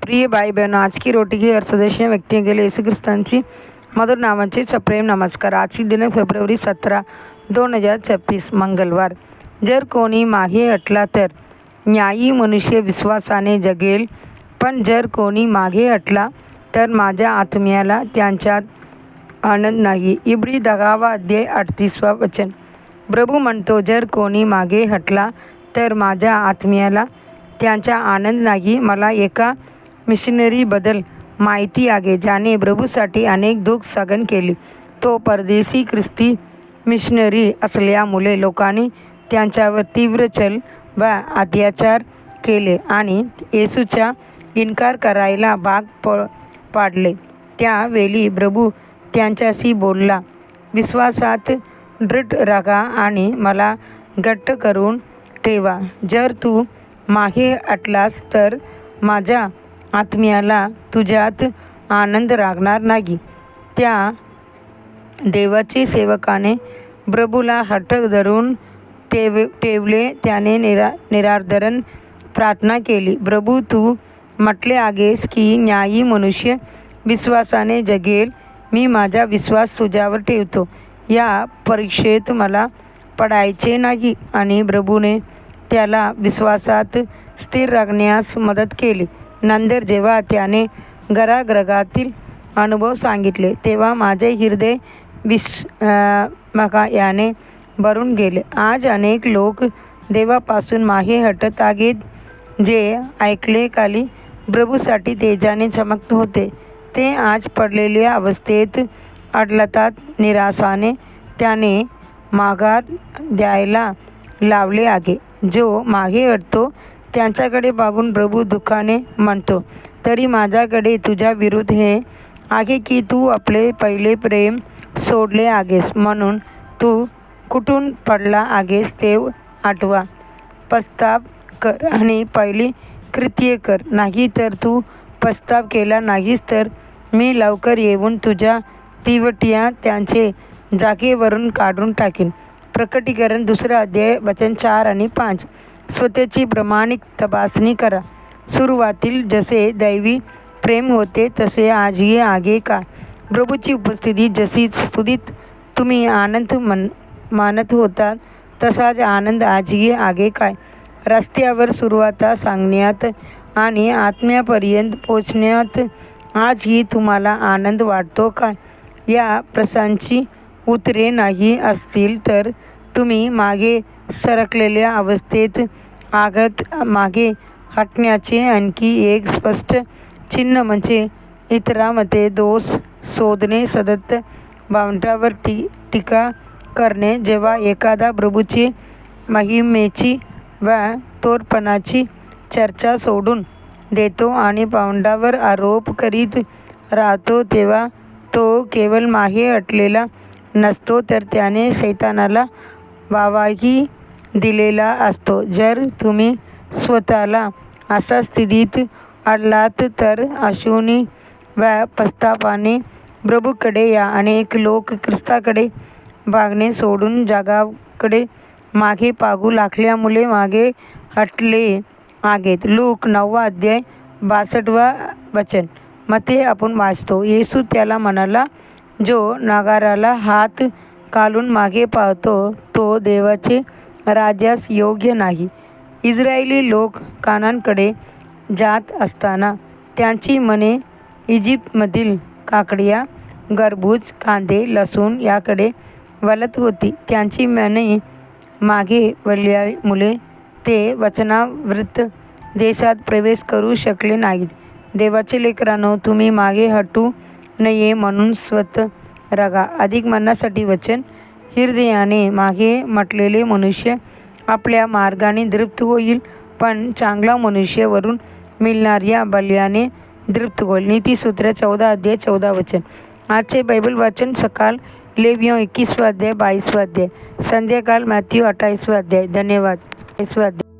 प्रिय भाई बहनों, आज की रोटी की हर सदस्य व्यक्तियों के लिए यीशु ख्रिस्तांची मधुर नावांचे सप्रेम नमस्कार. आजची दिनांक फेब्रुवारी 17, 2026 मंगळवार. जर कोणी मागे हटला तर न्यायी मनुष्य विश्वासाने जगेल, पण जर कोणी मागे हटला तर माझ्या आत्म्याला त्यांच्यात आनंद नाही. इब्री 10 अध्याय 38 वचन. प्रभू म्हणतो, जर कोणी मागे हटला तर माझ्या आत्म्याला त्यांचा आनंद नाही. मला एका मिशनरीबद्दल माहिती आहे ज्याने प्रभूसाठी अनेक दुःख सहन केली. तो परदेशी ख्रिस्ती मिशनरी असल्यामुळे लोकांनी त्यांच्यावर तीव्र छल व अत्याचार केले आणि येशूचा इन्कार करायला भाग पाडले. त्यावेळी प्रभू त्यांच्याशी बोलला, विश्वासात दृढ राहा आणि मला घट्ट करून ठेवा. जर तू मागे हटलास तर माझ्या आत्म्याला तुझ्यात आनंद राहणार नाही. त्या देवाचे सेवकाने प्रभूला हट्ट धरून ठेवले. त्याने निरादरण प्रार्थना केली, प्रभू, तू म्हटले आहेस की न्यायी मनुष्य विश्वासाने जगेल. मी माझा विश्वास तुझ्यावर ठेवतो. या परीक्षेत मला पडायचे नाही. आणि प्रभूने त्याला विश्वासात स्थिर राहण्यास मदत केली. नंतर जेव्हा त्याने घराघरातील अनुभव सांगितले तेव्हा माझे हृदय विस्मयाने भरून गेले. आज अनेक लोक देवापासून मागे हटत आहेत. जे ऐकले काली प्रभूसाठी तेजाने चमकत होते ते आज पडलेल्या अवस्थेत आढळतात. निराशाने त्याने माघार द्यायला लावले आहे. जो मागे हटतो त्यांच्याकडे बघून प्रभू दुःखाने म्हणतो, तरी माझ्याकडे तुझ्या विरुद्ध हे आहे की तू आपले पहिले प्रेम सोडले आहेस. म्हणून तू कुठून पडला आहेस ते आठवा, पश्चाताप कर आणि पहिली कृत्ये कर. नाही तर तू पश्चाताप केला नाहीस तर मी लवकर येऊन तुझ्या तिवट्या त्यांचे जागेवरून काढून टाकीन. प्रकटीकरण 2 अध्याय वचन 4 आणि 5. स्वतःची प्रामाणिक तपासणी करा. सुरुवातील जसे दैवी प्रेम होते तसे आजही आहे का? प्रभूची उपस्थिती जशी स्तुतीत तुम्ही आनंद मानत होता तसाच आनंद आजही आहे काय? रस्त्यावर सुरुवात सांगण्यात आणि आत्म्यापर्यंत पोचण्यात आजही तुम्हाला आनंद वाटतो काय? या प्रश्नांची उत्तरे नाही असतील तर तुम्ही मागे सरकलेल्या अवस्थेत आहात. मागे हटण्याचे आणखी एक स्पष्ट चिन्ह म्हणजे इतरांमध्ये दोष शोधणे, सतत भावंडावर टीका करणे. जेव्हा एखादा प्रभूची महिमेची व थोरपणाची चर्चा सोडून देतो आणि भावंडावर आरोप करीत राहतो तेव्हा तो केवळ मागे हटलेला नसतो तर त्याने शैतानाला वावाही दिलेला असतो. जर तुम्ही स्वतःला अशा स्थितीत आढळलात तर आशेने व पश्चातापाने प्रभूकडे या. अनेक लोक ख्रिस्ताकडे बघणे सोडून जगाकडे मागे पाहू लागल्यामुळे मागे हटले आहेत. लूक 9 अध्याय 62 वचन मध्ये आपण वाचतो, येशू त्याला म्हणाला, जो नगाराला हात घालून मागे पाहतो तो देवाचे राज्यास योग्य नाही. इस्रायली लोक कानानकडे जात असताना त्यांची मने इजिप्तमधील काकड्या, खरबूज, कांदे, लसूण याकडे वळत होती. त्यांची मने मागे वळल्यामुळे ते वचनावृत्त देशात प्रवेश करू शकले नाहीत. देवाचे लेकरांनो, तुम्ही मागे हटू नये म्हणून स्वतः राहा. अधिक म्हणण्यासाठी वचन. हृदयाने मागे म्हटलेले मनुष्य आपल्या मार्गाने तृप्त होईल, पण चांगला मनुष्य वरून मिळणाऱ्या बल्याने तृप्त होईल. नीतिसूत्र 14 अध्याय 14 वचन. आजचे बायबल वाचन सकाळ लेवियों 21 अध्याय 22 अध्याय, संध्याकाळ मॅथ्यू 28 अध्याय. धन्यवाद. 28 अध्याय.